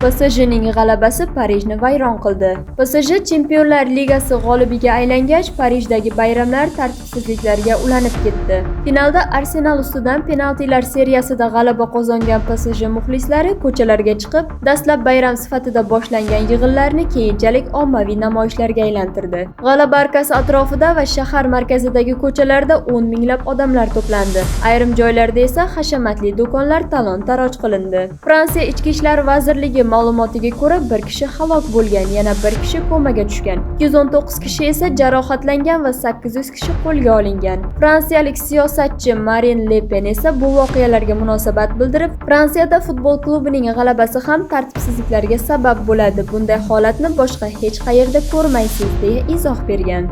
PSJning g'alabasi Parijni vayron qildi. PSG Chempionlar Ligasi g'olibiga aylangach, Parijdagi bayramlar tartibsizliklarga ulanib ketdi. Finalda Arsenal ustidan penaltilar seriyasida g'alaba qozongan PSG muxlislari ko'chalarga chiqib, dastlab bayram sifatida boshlangan yig'inlarni keyinchalik ommaviy namoyishlarga aylantirdi. G'alaba arkasi atrofida va shahar markazidagi ko'chalarda 10 minglab odamlar to'plandi. Ayrim joylarda esa hashamatli do'konlar talon-taroj qilindi. Fransiya Ichki ishlar vazirligi ma'lumotiga ko'ra, bir kishi halok bo'lgan, yana bir kishi komaga tushgan. 219 kishi esa jarohatlangan va 800 kishi qo'lga olingan. Fransiyalik siyosatchi Marine Le Pen esa bu voqealarga munosabat bildirib, Fransiyada futbol klubining g'alabasi ham tartibsizliklarga sabab bo'ladi. Bunday holatni boshqa hech qayerda ko'rmaysiz, deya izoh bergan.